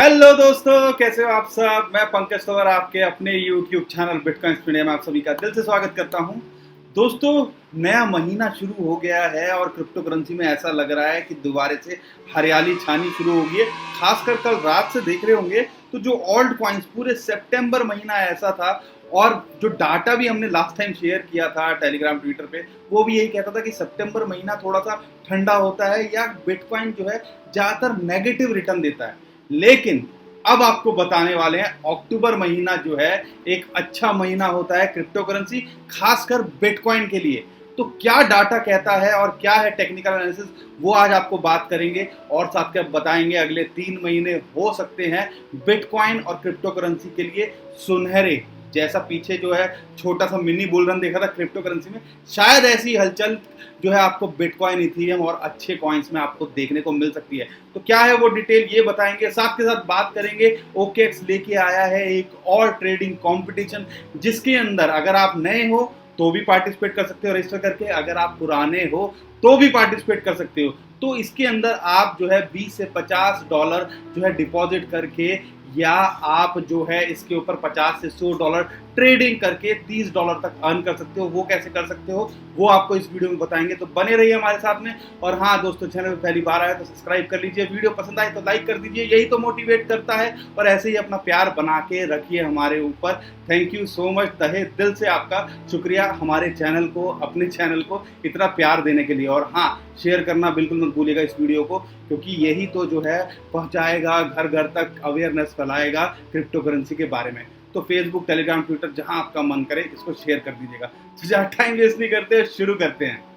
Hello दोस्तों, कैसे हो आप सब। मैं पंकज तंवर आपके अपने YouTube चैनल बिटकॉइन मीडिया में आप सभी का दिल से स्वागत करता हूं। दोस्तों, नया महीना शुरू हो गया है और क्रिप्टो करेंसी में ऐसा लग रहा है कि दोबारा से हरियाली छानी शुरू होगी है। खासकर कल रात से देख रहे होंगे तो जो ऑल्ट कॉइन्स पूरे सितंबर महीना ऐसा था, और जो डाटा भी हमने लास्ट टाइम शेयर किया था टेलीग्राम ट्विटर पे, वो भी यही कहता था कि सितंबर महीना थोड़ा सा ठंडा होता है या बिटकॉइन जो है ज़्यादातर नेगेटिव रिटर्न देता है। लेकिन अब आपको बताने वाले हैं अक्टूबर महीना जो है एक अच्छा महीना होता है क्रिप्टो करेंसी, खासकर बिटकॉइन के लिए। तो क्या डाटा कहता है और क्या है टेक्निकल एनालिसिस, वो आज आपको बात करेंगे और साथ के बताएंगे अगले 3 महीने हो सकते हैं बिटकॉइन और क्रिप्टो करेंसी के लिए सुनहरे। जैसा पीछे जो है छोटा सा मिनी बुल रन देखा था क्रिप्टो करेंसी में, शायद ऐसी हलचल जो है आपको बिटकॉइन, इथेरियम और अच्छे कॉइन्स में आपको देखने को मिल सकती है। तो क्या है वो डिटेल ये बताएंगे, साथ के साथ बात करेंगे ओकेएक्स लेके आया है एक और ट्रेडिंग कंपटीशन, जिसके अंदर अगर आप नए हो तो भी पार्टिसिपेट कर सकते हो रजिस्टर करके, अगर आप पुराने हो तो भी पार्टिसिपेट कर सकते हो। तो इसके अंदर आप जो है 20 से $50 जो है डिपॉजिट करके, या आप जो है इसके ऊपर 50 से $100 ट्रेडिंग करके $30 तक अर्न कर सकते हो। वो कैसे कर सकते हो वो आपको इस वीडियो में बताएंगे, तो बने रहिए हमारे साथ में। और हाँ दोस्तों, चैनल पे पहली बार आए तो सब्सक्राइब कर लीजिए, वीडियो पसंद आए तो लाइक कर दीजिए, यही तो मोटिवेट करता है। और ऐसे ही अपना प्यार बना के रखिए हमारे ऊपर। थैंक यू सो मच, तहे दिल से आपका शुक्रिया हमारे चैनल को, अपने चैनल को इतना प्यार देने के लिए। और हाँ, शेयर करना बिल्कुल मत भूलिएगा इस वीडियो को, क्योंकि यही तो जो है पहुंचाएगा घर घर तक, अवेयरनेस फैलाएगा क्रिप्टो करेंसी के बारे में। तो फेसबुक, टेलीग्राम, ट्विटर, जहां आपका मन करे इसको शेयर कर दीजिएगा। तो ज्यादा टाइम वेस्ट नहीं करते, शुरू करते हैं।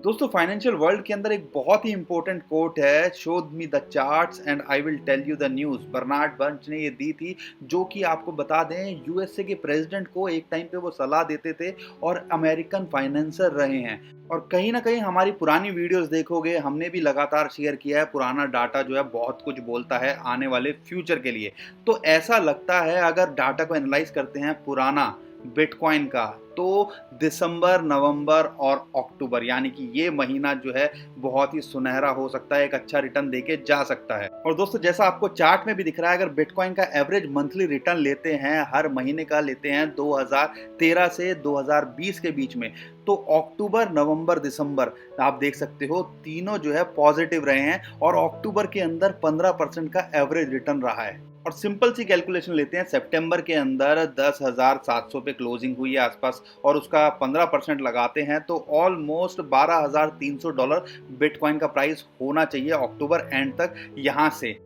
दोस्तों, फाइनेंशियल वर्ल्ड के अंदर एक बहुत ही इंपॉर्टेंट कोट है, show me the charts and I will tell you the news. Bernard Burns ने ये दी थी, जो कि आपको बता दें यूएसए के प्रेसिडेंट को एक टाइम पे वो सलाह देते थे और अमेरिकन फाइनेंसर रहे हैं। और कहीं ना कहीं हमारी पुरानी वीडियोस देखोगे, हमने भी लगातार शेयर किया है, पुराना डाटा जो है बहुत कुछ बोलता है आने वाले फ्यूचर के लिए। तो ऐसा लगता है अगर डाटा को एनालाइज करते हैं पुराना बिटकॉइन का, तो दिसंबर, नवंबर और अक्टूबर यानी कि ये महीना जो है बहुत ही सुनहरा हो सकता है, एक अच्छा रिटर्न देके जा सकता है। और दोस्तों, जैसा आपको चार्ट में भी दिख रहा है, अगर बिटकॉइन का एवरेज मंथली रिटर्न लेते हैं, हर महीने का लेते हैं 2013 से 2020 के बीच में, तो अक्टूबर, नवंबर, दिसंबर आप देख सकते हो तीनों जो है पॉजिटिव रहे हैं। और अक्टूबर के अंदर 15% का एवरेज रिटर्न रहा है। और सिंपल सी कैलकुलेशन लेते हैं, सितंबर के अंदर 10,700 पे क्लोजिंग हुई है आसपास, और उसका 15% लगाते हैं तो ऑलमोस्ट $12,300 बिटकॉइन का प्राइस होना चाहिए अक्टूबर एंड तक यहां से।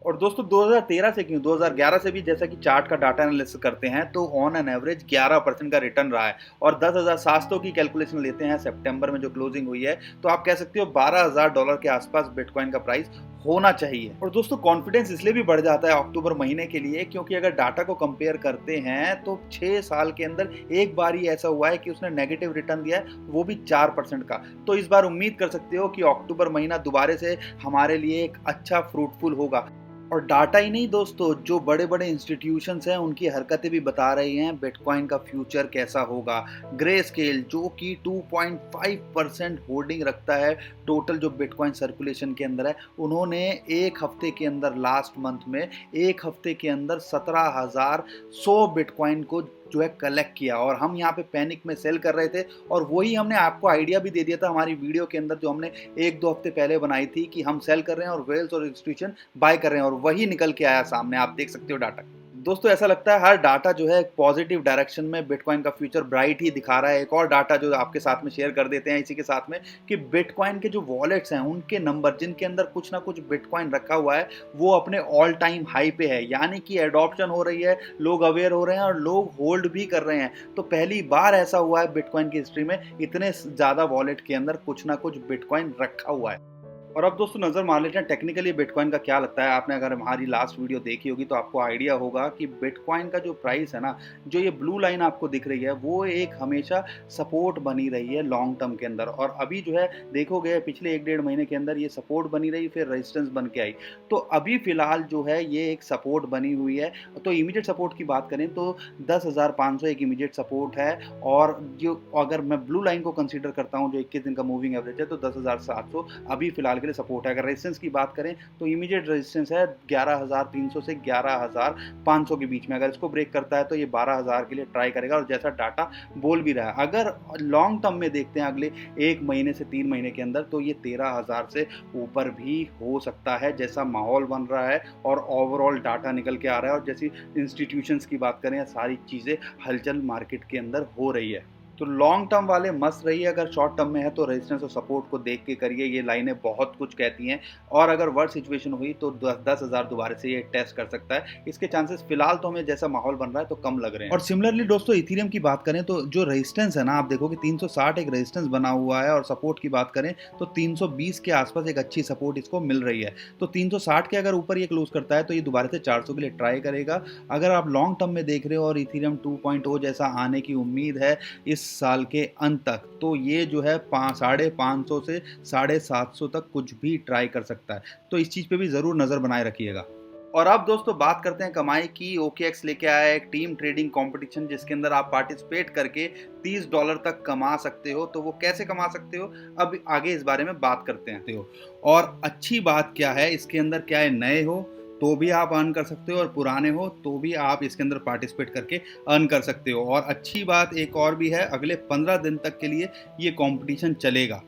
और दोस्तों, 2013 से क्यों, 2011 से भी जैसा कि चार्ट का डाटा एनालिसिस करते हैं तो ऑन एन एवरेज 11% का रिटर्न रहा है। और 10,700 की कैलकुलेशन लेते हैं सितंबर में जो क्लोजिंग हुई है, तो आप कह सकते हो $12,000 के आसपास बिटकॉइन का प्राइस होना चाहिए। और दोस्तों, कॉन्फिडेंस इसलिए भी बढ़ जाता है अक्टूबर महीने के लिए, क्योंकि अगर डाटा को कंपेयर करते हैं तो 6 साल के अंदर एक बार ही ऐसा हुआ है कि उसने नेगेटिव रिटर्न दिया है, वो भी 4% का। तो इस बार उम्मीद कर सकते हो कि अक्टूबर महीना दोबारा से हमारे लिए एक अच्छा फ्रूटफुल होगा। और डाटा ही नहीं दोस्तों, जो बड़े बड़े इंस्टीट्यूशंस हैं उनकी हरकतें भी बता रही हैं बिटकॉइन का फ्यूचर कैसा होगा। ग्रे स्केल जो कि 2.5% होल्डिंग रखता है टोटल जो बिटकॉइन सर्कुलेशन के अंदर है, उन्होंने एक हफ्ते के अंदर, लास्ट मंथ में एक हफ्ते के अंदर 17,100 बिटकॉइन को जो है कलेक्ट किया। और हम यहाँ पे पैनिक में सेल कर रहे थे, और वही हमने आपको आइडिया भी दे दिया था हमारी वीडियो के अंदर जो हमने 1-2 हफ्ते पहले बनाई थी, कि हम सेल कर रहे हैं और वेल्स और इंस्टीट्यूशन बाय कर रहे हैं, और वही निकल के आया सामने, आप देख सकते हो डाटा। दोस्तों, ऐसा लगता है हर डाटा जो है एक पॉजिटिव डायरेक्शन में बिटकॉइन का फ्यूचर ब्राइट ही दिखा रहा है। एक और डाटा जो आपके साथ में शेयर कर देते हैं इसी के साथ में, कि बिटकॉइन के जो वॉलेट्स हैं उनके नंबर, जिनके अंदर कुछ ना कुछ बिटकॉइन रखा हुआ है, वो अपने ऑल टाइम हाई पे है। यानी कि एडॉप्शन हो रही है, लोग अवेयर हो रहे हैं और लोग होल्ड भी कर रहे हैं। तो पहली बार ऐसा हुआ है बिटकॉइन की हिस्ट्री में, इतने ज़्यादा वॉलेट के अंदर कुछ ना कुछ बिटकॉइन रखा हुआ है। और अब दोस्तों, नज़र मार लेते हैं टेक्निकली बिटकॉइन का क्या लगता है। आपने अगर हमारी लास्ट वीडियो देखी होगी तो आपको आइडिया होगा कि बिटकॉइन का जो प्राइस है ना, जो ये ब्लू लाइन आपको दिख रही है, वो एक हमेशा सपोर्ट बनी रही है लॉन्ग टर्म के अंदर। और अभी जो है देखोगे पिछले 1-1.5 महीने के अंदर ये सपोर्ट बनी रही, फिर रेजिस्टेंस बन के आई। तो अभी फिलहाल जो है ये एक सपोर्ट बनी हुई है। तो इमीडिएट सपोर्ट की बात करें तो 10,500 एक इमीडिएट सपोर्ट है। और जो अगर मैं ब्लू लाइन को कंसीडर करता हूँ जो 21 दिन का मूविंग एवरेज है, तो 10,700 अभी फिलहाल के लिए सपोर्ट है। अगर रेजिस्टेंस की बात करें तो इमीडिएट रेजिस्टेंस है 11,300 से 11,500 के बीच में। अगर इसको ब्रेक करता है तो ये 12,000 के लिए ट्राई करेगा, और जैसा डाटा बोल भी रहा है, अगर लॉन्ग टर्म में देखते हैं अगले 1 महीने से 3 महीने के अंदर, तो ये 13,000 से ऊपर भी हो सकता है, जैसा माहौल बन रहा है और ओवरऑल डाटा निकल के आ रहा है, और जैसी इंस्टीट्यूशंस की बात करें, सारी चीज़ें हलचल मार्केट के अंदर हो रही है। तो लॉन्ग टर्म वाले मस्त रहिए, अगर शॉर्ट टर्म में है तो रेजिस्टेंस और सपोर्ट को देख के करिए, ये लाइनें बहुत कुछ कहती हैं, और अगर वर्स्ट सिचुएशन हुई तो 10,000 दोबारा से ये टेस्ट कर सकता है। इसके चांसेस फिलहाल तो हमें जैसा माहौल बन रहा है तो कम लग रहे हैं। और सिमिलरली दोस्तों इथेरियम की बात करें तो जो रेजिस्टेंस है ना, आप देखो कि 360 एक रेजिस्टेंस बना हुआ है, और सपोर्ट की बात करें तो 320 के आसपास एक अच्छी सपोर्ट इसको मिल रही है। तो 360 के अगर ऊपर ये क्लोज करता है तो ये दोबारा से 400 के लिए ट्राई करेगा। अगर आप लॉन्ग टर्म में देख रहे हो और इथेरियम 2.0 जैसा आने की उम्मीद है इस साल के अंत तक, तो ये जो है 550 से 750 तक कुछ भी ट्राई कर सकता है। तो इस चीज पे भी जरूर नजर बनाए रखिएगा। और अब दोस्तों बात करते हैं कमाई की। OKX लेके आया एक टीम ट्रेडिंग कंपटीशन, जिसके अंदर आप पार्टिसिपेट करके $30 तक कमा सकते हो। तो वो कैसे कमा सकते हो, अब आगे इस बारे में बात करते हैं। और अच्छी बात क्या है इसके अंदर, क्या है, नए हो तो भी आप अर्न कर सकते हो, और पुराने हो तो भी आप इसके अंदर पार्टिसिपेट करके अर्न कर सकते हो। और अच्छी बात एक और भी है, अगले 15 दिन तक के लिए ये कंपटीशन चलेगा।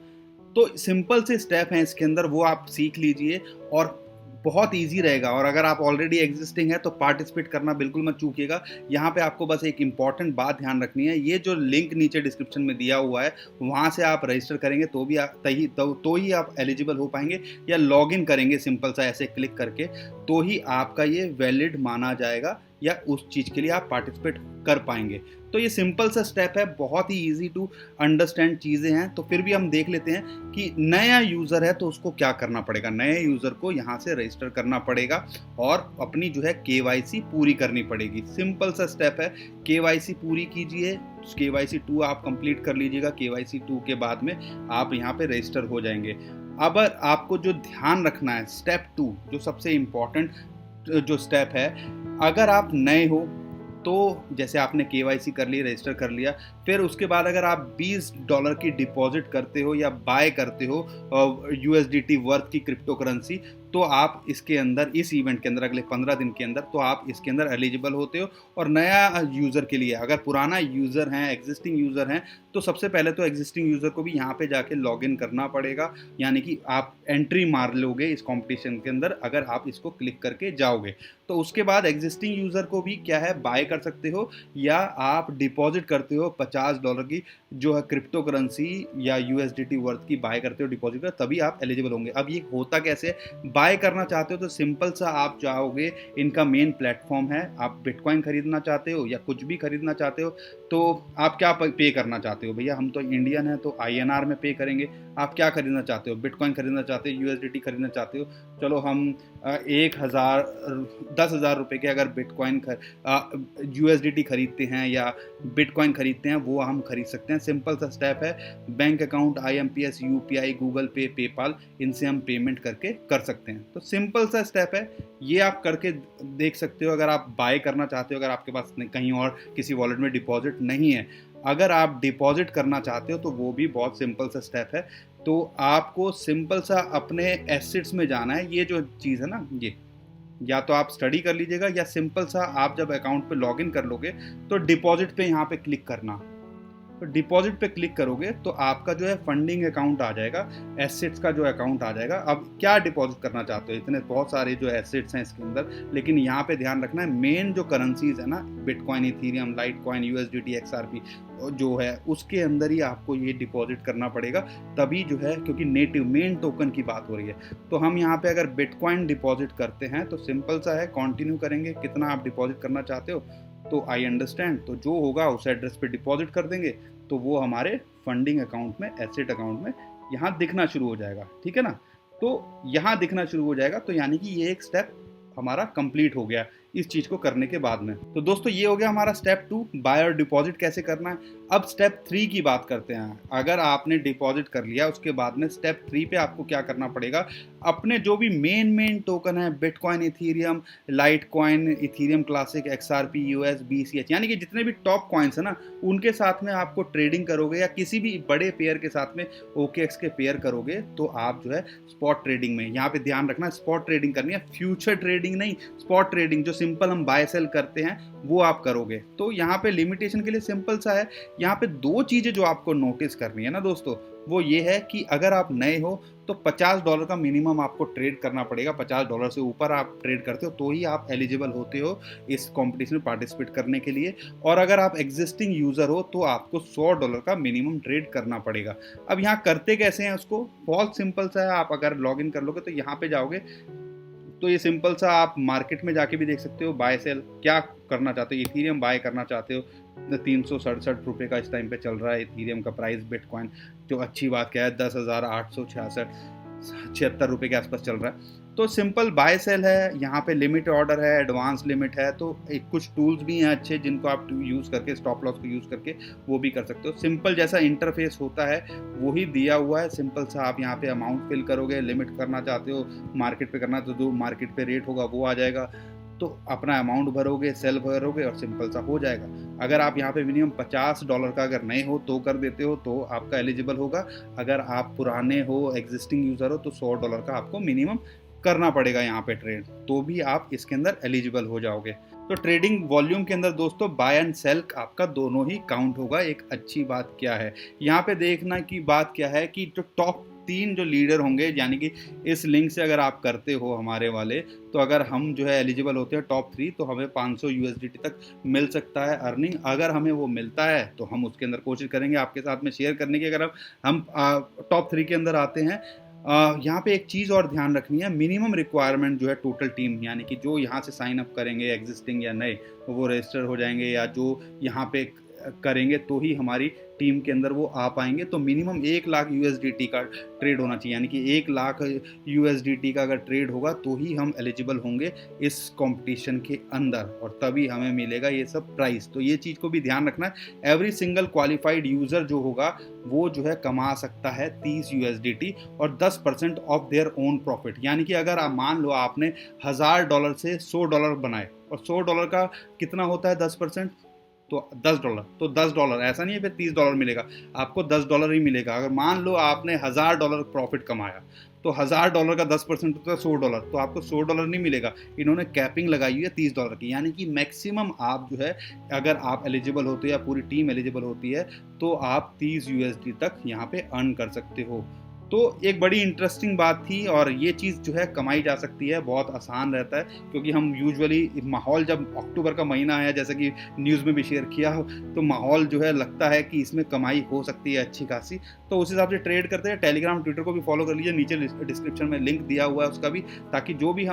तो सिंपल से स्टेप हैं इसके अंदर, वो आप सीख लीजिए और बहुत इजी रहेगा। और अगर आप ऑलरेडी एग्जिस्टिंग है तो पार्टिसिपेट करना बिल्कुल मत चूकिएगा। यहाँ पे आपको बस एक इंपॉर्टेंट बात ध्यान रखनी है, ये जो लिंक नीचे डिस्क्रिप्शन में दिया हुआ है वहाँ से आप रजिस्टर करेंगे तो ही आप एलिजिबल हो पाएंगे, या लॉग इन करेंगे सिंपल सा ऐसे क्लिक करके, तो ही आपका ये वैलिड माना जाएगा, या उस चीज़ के लिए आप पार्टिसिपेट कर पाएंगे। तो ये सिंपल सा स्टेप है, बहुत ही इजी टू अंडरस्टैंड चीज़ें हैं। तो फिर भी हम देख लेते हैं कि नया यूज़र है तो उसको क्या करना पड़ेगा। नए यूज़र को यहाँ से रजिस्टर करना पड़ेगा और अपनी जो है KYC पूरी करनी पड़ेगी। सिंपल सा स्टेप है, KYC पूरी कीजिए, KYC 2 आप कंप्लीट कर लीजिएगा। KYC 2 के बाद में आप यहाँ पे रजिस्टर हो जाएंगे। अब आपको जो ध्यान रखना है, स्टेप 2 जो सबसे इम्पॉर्टेंट जो स्टेप है, अगर आप नए हो तो जैसे आपने KYC कर ली, रजिस्टर कर लिया, फिर उसके बाद अगर आप $20 की डिपॉजिट करते हो या बाय करते हो USDT वर्थ की क्रिप्टो करेंसी, तो आप इसके अंदर, इस इवेंट के अंदर अगले 15 दिन के अंदर, तो आप इसके अंदर एलिजिबल होते हो। और नया यूज़र के लिए, अगर पुराना यूज़र हैं, एग्जिस्टिंग यूज़र हैं, तो सबसे पहले तो एग्जिस्टिंग यूज़र को भी यहाँ पे जाके लॉगिन करना पड़ेगा, यानी कि आप एंट्री मार लोगे इस कंपटीशन के अंदर अगर आप इसको क्लिक करके जाओगे। तो उसके बाद एग्जिस्टिंग यूज़र को भी क्या है, बाय कर सकते हो, या आप डिपॉजिट करते हो $50 की जो है क्रिप्टो करेंसी या USDT वर्थ की बाय करते हो, डिपॉजिट कर, तभी आप एलिजिबल होंगे। अब ये होता कैसे, बाय करना चाहते हो तो सिंपल सा आप जाओगे, इनका मेन प्लेटफॉर्म है, आप बिटकॉइन खरीदना चाहते हो या कुछ भी खरीदना चाहते हो, तो आप क्या पे करना चाहते हो, भैया हम तो इंडियन हैं तो INR में पे करेंगे। आप क्या खरीदना चाहते हो, बिटकॉइन खरीदना चाहते हो, USDT खरीदना चाहते हो, चलो हम 10,000 रुपये के अगर बिटकॉइन USDT खरीदते हैं या बिटकॉइन खरीदते हैं, वो हम खरीद सकते हैं। सिंपल सा स्टेप है, bank account, IMPS, UPI, Google पे, पेपाल, इनसे हम पेमेंट करके कर सकते हैं। तो सिंपल सा स्टेप है, ये आप करके देख सकते हो। अगर आप बाय करना चाहते हो, अगर आपके पास कहीं और किसी वॉलेट में डिपॉजिट नहीं है, अगर आप डिपॉजिट करना चाहते हो तो वो भी बहुत सिंपल सा स्टेप है। तो आपको सिंपल सा अपने एसेट्स में जाना है। ये जो चीज़ है ना, ये या तो आप स्टडी कर लीजिएगा, या सिंपल सा आप जब अकाउंट पे लॉगिन कर लोगे तो डिपॉजिट पे यहाँ पे क्लिक करना। तो डिपॉजिट पे क्लिक करोगे तो आपका जो है फंडिंग अकाउंट आ जाएगा, एसेट्स का जो अकाउंट आ जाएगा। अब क्या डिपॉजिट करना चाहते हो, इतने बहुत सारे जो एसेट्स हैं इसके अंदर, लेकिन यहाँ पे ध्यान रखना है मेन जो करेंसीज है ना, bitcoin, Ethereum, Litecoin, USDT, XRP जो है, उसके अंदर ही आपको ये डिपॉजिट करना पड़ेगा, तभी जो है, क्योंकि नेटिव मेन टोकन की बात हो रही है। तो हम यहाँ पे अगर बिटकॉइन डिपॉजिट करते हैं तो सिंपल सा है, कंटिन्यू करेंगे, कितना आप डिपॉजिट करना चाहते हो, तो आई अंडरस्टैंड, तो जो होगा उस एड्रेस पे डिपॉजिट कर देंगे, तो वो हमारे फंडिंग अकाउंट में, एसेट अकाउंट में यहाँ दिखना शुरू हो जाएगा। ठीक है ना, तो यहाँ दिखना शुरू हो जाएगा, तो यानी कि ये एक स्टेप हमारा कंप्लीट हो गया इस चीज़ को करने के बाद में। तो दोस्तों ये हो गया हमारा स्टेप 2, बाय और डिपॉजिट कैसे करना है। अब स्टेप 3 की बात करते हैं। अगर आपने डिपॉजिट कर लिया, उसके बाद में स्टेप 3 पे आपको क्या करना पड़ेगा, अपने जो भी मेन टोकन है, bitcoin, Ethereum, light coin, Ethereum classic, XRP, US, BCH, यानी कि जितने भी टॉप कॉइन्स है ना, उनके साथ में आपको ट्रेडिंग करोगे या किसी भी बड़े पेयर के साथ में OKX के पेयर करोगे तो आप जो है स्पॉट ट्रेडिंग में, यहाँ पे ध्यान रखना स्पॉट ट्रेडिंग करनी है, फ्यूचर ट्रेडिंग नहीं, स्पॉट ट्रेडिंग जो सिंपल हम बाय सेल करते हैं वो आप करोगे। तो यहाँ पे लिमिटेशन के लिए सिंपल सा है, यहाँ पे दो चीजें जो आपको नोटिस करनी है ना दोस्तों, वो ये है कि अगर आप नए हो तो $50 का मिनिमम आपको ट्रेड करना पड़ेगा। $50 से ऊपर आप ट्रेड करते हो तो ही आप एलिजिबल होते हो इस कंपटीशन में पार्टिसिपेट करने के लिए। और अगर आप एग्जिस्टिंग यूजर हो तो आपको $100 का मिनिमम ट्रेड करना पड़ेगा। अब यहाँ करते कैसे हैं उसको, बहुत सिंपल सा है। आप अगर लॉग इन कर लोगे तो यहाँ पे जाओगे तो ये सिंपल सा, आप मार्केट में जाके भी देख सकते हो बाय सेल क्या करना चाहते हो। इथीरियम बाय करना चाहते हो, 367 का इस टाइम पे चल रहा है इथीरियम का प्राइस। बिटकॉइन जो अच्छी बात क्या है, 10,866 के आसपास चल रहा है। तो सिंपल बाय सेल है, यहाँ पे लिमिट ऑर्डर है, एडवांस लिमिट है, तो एक कुछ टूल्स भी हैं अच्छे जिनको आप यूज़ करके, स्टॉप लॉस को यूज़ करके वो भी कर सकते हो। सिंपल जैसा इंटरफेस होता है वही दिया हुआ है, सिंपल सा। आप यहाँ पे अमाउंट फिल करोगे, लिमिट करना चाहते हो मार्केट पे करना तो जो मार्केट पे रेट होगा वो आ जाएगा, तो अपना अमाउंट भरोगे, सेल भरोगे और सिंपल सा हो जाएगा। अगर आप यहाँ पे मिनिमम $50 का अगर नए हो तो कर देते हो तो आपका एलिजिबल होगा। अगर आप पुराने हो, एग्जिस्टिंग यूज़र हो तो $100 का आपको मिनिमम करना पड़ेगा यहाँ पे ट्रेड, तो भी आप इसके अंदर एलिजिबल हो जाओगे। तो ट्रेडिंग वॉल्यूम के अंदर दोस्तों बाय एंड सेल आपका दोनों ही काउंट होगा। एक अच्छी बात क्या है यहाँ पे देखना की बात क्या है कि जो टॉप 3 जो लीडर होंगे, यानी कि इस लिंक से अगर आप करते हो हमारे वाले, तो अगर हम जो है एलिजिबल होते हैं टॉप 3 तो हमें 500 USDT तक मिल सकता है अर्निंग। अगर हमें वो मिलता है तो हम उसके अंदर कोशिश करेंगे आपके साथ में शेयर करने की। अगर हम टॉप 3 के अंदर आते हैं, यहाँ पे एक चीज़ और ध्यान रखनी है, मिनिमम रिक्वायरमेंट जो है टोटल टीम, यानी कि जो यहाँ से साइन अप करेंगे एग्जिस्टिंग या नए, वो रजिस्टर हो जाएंगे या जो यहाँ पे करेंगे तो ही हमारी टीम के अंदर वो आ पाएंगे। तो मिनिमम 1 लाख USDT का ट्रेड होना चाहिए, यानी कि 1 लाख USDT का अगर ट्रेड होगा तो ही हम एलिजिबल होंगे इस कंपटीशन के अंदर और तभी हमें मिलेगा ये सब प्राइस। तो ये चीज़ को भी ध्यान रखना है। एवरी सिंगल क्वालिफाइड यूज़र जो होगा वो जो है कमा सकता है 30 USDT और 10% ऑफ देयर ओन प्रॉफिट। यानी कि अगर आप मान लो आपने $1000 से $100 बनाए और $100 का कितना होता है 10%, तो $10, तो $10 ऐसा नहीं है फिर $30 मिलेगा, आपको $10 ही मिलेगा। अगर मान लो आपने $1000 प्रॉफिट कमाया तो $1000 का 10% होता है $100, तो आपको $100 नहीं मिलेगा। इन्होंने कैपिंग लगाई हुई है $30 की, यानी कि मैक्सिमम आप जो है अगर आप एलिजिबल होते हो या पूरी टीम एलिजिबल होती है तो आप 30 USD तक यहाँ पे अर्न कर सकते हो। तो एक बड़ी इंटरेस्टिंग बात थी और ये चीज़ जो है कमाई जा सकती है, बहुत आसान रहता है, क्योंकि हम यूजुअली माहौल जब अक्टूबर का महीना आया, जैसे कि न्यूज़ में भी शेयर किया, तो माहौल जो है लगता है कि इसमें कमाई हो सकती है अच्छी खासी, तो उस हिसाब से ट्रेड करते हैं। टेलीग्राम, ट्विटर को भी फॉलो कर लीजिए, नीचे डिस्क्रिप्शन में लिंक दिया हुआ है उसका भी, ताकि जो भी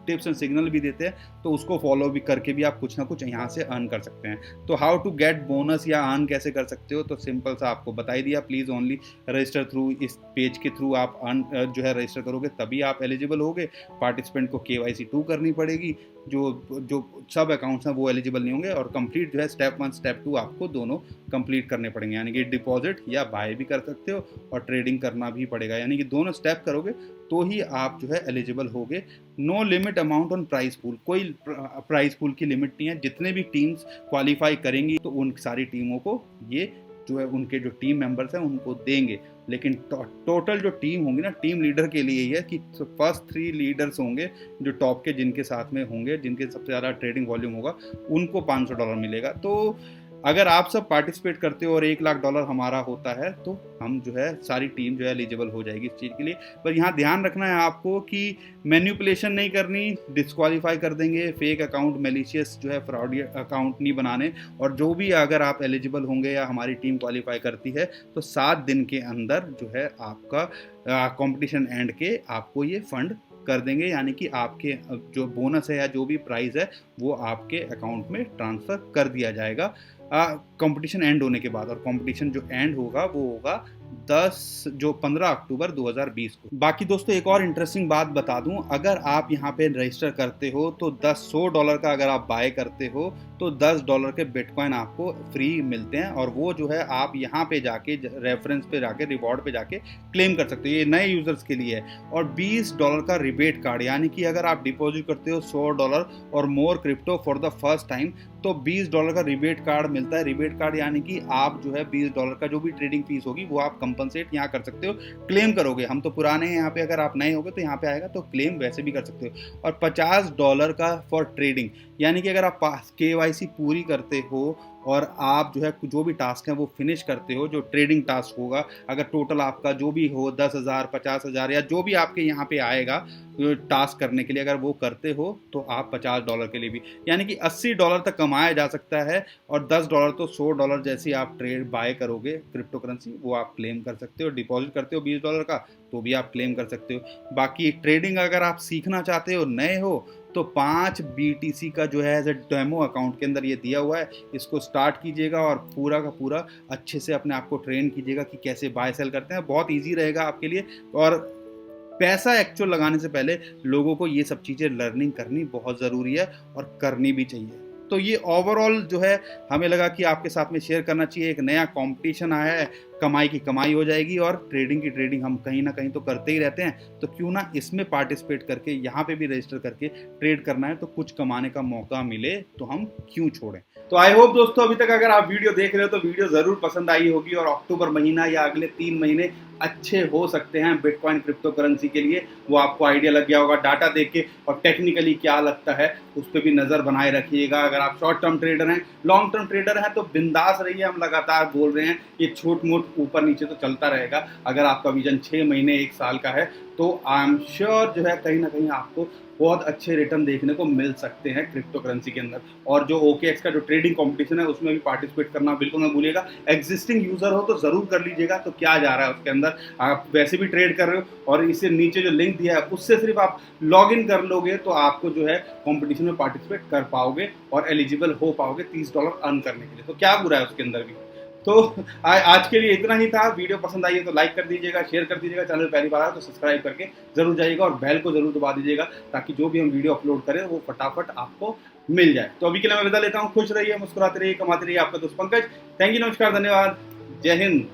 टिप्स एंड सिग्नल भी देते हैं तो उसको फॉलो भी करके भी आप कुछ ना कुछ यहाँ से अर्न कर सकते हैं। तो हाउ टू गेट बोनस या अर्न कैसे कर सकते हो, तो सिंपल सा आपको बता ही दिया। प्लीज़ ओनली रजिस्टर थ्रू, इस पेज के थ्रू आप जो है रजिस्टर करोगे तभी आप एलिजिबल होगे। पार्टिसिपेंट को KYC 2 करनी पड़ेगी, जो सब अकाउंट्स हैं वो एलिजिबल नहीं होंगे। और कंप्लीट जो है स्टेप 1 स्टेप 2 आपको दोनों कंप्लीट करने पड़ेंगे, यानी कि डिपॉजिट या बाय भी कर सकते हो और ट्रेडिंग करना भी पड़ेगा, यानी कि दोनों स्टेप करोगे तो ही आप जो है एलिजिबल होगे। No limit amount on price pool, कोई प्राइस पूल की लिमिट नहीं है। जितने भी टीम्स क्वालिफाई करेंगी तो उन सारी टीमों को ये जो है उनके जो टीम मेंबर्स हैं उनको देंगे, लेकिन टोटल जो टीम होंगी ना, टीम लीडर के लिए ही है कि फर्स्ट 3 लीडर्स होंगे जो टॉप के, जिनके साथ में होंगे, जिनके सबसे ज़्यादा ट्रेडिंग वॉल्यूम होगा, उनको $500 मिलेगा। तो अगर आप सब पार्टिसिपेट करते हो और $1 लाख हमारा होता है तो हम जो है सारी टीम जो है एलिजिबल हो जाएगी इस चीज़ के लिए। पर यहाँ ध्यान रखना है आपको कि मैन्युपुलेशन नहीं करनी, डिस्क्वालीफाई कर देंगे, फेक अकाउंट, मेलिशियस जो है फ्रॉडी अकाउंट नहीं बनाने। और जो भी अगर आप एलिजिबल होंगे या हमारी टीम क्वालिफाई करती है तो 7 दिन के अंदर जो है आपका कंपटीशन एंड के आपको ये फंड कर देंगे, यानी कि आपके जो बोनस है या जो भी प्राइस है वो आपके अकाउंट में ट्रांसफ़र कर दिया जाएगा कंपटीशन एंड होने के बाद। और कंपटीशन जो एंड होगा वो होगा 15 अक्टूबर 2020 को। बाकी दोस्तों एक और इंटरेस्टिंग बात बता दूं, अगर आप यहाँ पे रजिस्टर करते हो तो $100 का अगर आप बाय करते हो तो $10 के बिटकॉइन आपको फ्री मिलते हैं, और वो जो है आप यहाँ पे जाके रेफरेंस पे जाके रिवॉर्ड पे जाके क्लेम कर सकते हो। ये नए यूजर्स के लिए है। और $20 का रिबेट कार्ड, यानी कि अगर आप डिपॉजिट करते हो $100 और more crypto for the first time तो $20 का रिबेट कार्ड मिलता है। रिबेट कार्ड यानी कि आप जो है $20 का जो भी ट्रेडिंग फीस होगी वो आप कंपनसेट यहाँ कर सकते हो, क्लेम करोगे। हम तो पुराने हैं यहाँ पे, अगर आप नए होगे तो यहाँ पे आएगा तो क्लेम वैसे भी कर सकते हो। और $50 का फॉर ट्रेडिंग, यानी कि अगर आप KYC पूरी करते हो और आप जो है जो भी टास्क है वो फिनिश करते हो, जो ट्रेडिंग टास्क होगा, अगर टोटल आपका जो भी हो 10,000 50,000 या जो भी आपके यहाँ पे आएगा टास्क करने के लिए, अगर वो करते हो तो आप $50 के लिए भी, यानी कि $80 तक कमाया जा सकता है। और $10 तो $100 जैसी आप ट्रेड बाय करोगे क्रिप्टो करेंसी वो आप क्लेम कर सकते हो। डिपॉजिट करते हो $20 का तो भी आप क्लेम कर सकते हो। बाकी ट्रेडिंग अगर आप सीखना चाहते हो, नए हो, तो 5 BTC का जो है एज ए डेमो अकाउंट के अंदर ये दिया हुआ है, इसको स्टार्ट कीजिएगा और पूरा का पूरा अच्छे से अपने आप को ट्रेन कीजिएगा कि कैसे बाय सेल करते हैं। बहुत इजी रहेगा आपके लिए। और पैसा एक्चुअल लगाने से पहले लोगों को ये सब चीज़ें लर्निंग करनी बहुत ज़रूरी है और करनी भी चाहिए। तो ये ओवरऑल जो है हमें लगा कि आपके साथ में शेयर करना चाहिए। एक नया कंपटीशन आया है, कमाई की कमाई हो जाएगी और ट्रेडिंग की ट्रेडिंग हम कहीं ना कहीं तो करते ही रहते हैं, तो क्यों ना इसमें पार्टिसिपेट करके यहाँ पे भी रजिस्टर करके ट्रेड करना है, तो कुछ कमाने का मौका मिले तो हम क्यों छोड़ें। तो आई होप दोस्तों अभी तक अगर आप वीडियो देख रहे हो तो वीडियो ज़रूर पसंद आई होगी, और अक्टूबर महीना या अगले 3 महीने अच्छे हो सकते हैं बिटकॉइन क्रिप्टो करेंसी के लिए, वो आपको आइडिया लग गया होगा डाटा देख के, और टेक्निकली क्या लगता है उस पर भी नज़र बनाए रखिएगा। अगर आप शॉर्ट टर्म ट्रेडर हैं, लॉन्ग टर्म ट्रेडर हैं, तो बिंदास रहिए। हम लगातार बोल रहे हैं ये छोट मोट ऊपर नीचे तो चलता रहेगा। अगर आपका विजन 6 महीने 1 साल का है तो आई एम श्योर जो है कहीं ना कहीं आपको बहुत अच्छे रिटर्न देखने को मिल सकते हैं क्रिप्टो करेंसी के अंदर। और जो OKX का जो ट्रेडिंग कंपटीशन है उसमें भी पार्टिसिपेट करना बिल्कुल ना भूलिएगा। एग्जिस्टिंग यूजर हो तो जरूर कर लीजिएगा, तो क्या जा रहा है उसके अंदर, आप वैसे भी ट्रेड कर रहे हो और इससे नीचे जो लिंक दिया है उससे सिर्फ आप लॉग इन कर लोगे तो आपको जो है कंपटीशन में पार्टिसिपेट कर पाओगे और एलिजिबल हो पाओगे $30 अर्न करने के लिए। तो क्या बुरा है उसके अंदर भी। तो आज के लिए इतना ही था। वीडियो पसंद आई है तो लाइक कर दीजिएगा, शेयर कर दीजिएगा, चैनल पहली बार आया तो सब्सक्राइब करके जरूर जाइएगा और बेल को जरूर दबा दीजिएगा ताकि जो भी हम वीडियो अपलोड करें वो फटाफट आपको मिल जाए। तो अभी के लिए मैं विदा लेता हूँ। खुश रहिए, मुस्कुराते रहिए, कमाते रहिए। आपका दोस्त पंकज। थैंक यू, नमस्कार, धन्यवाद, जय हिंद।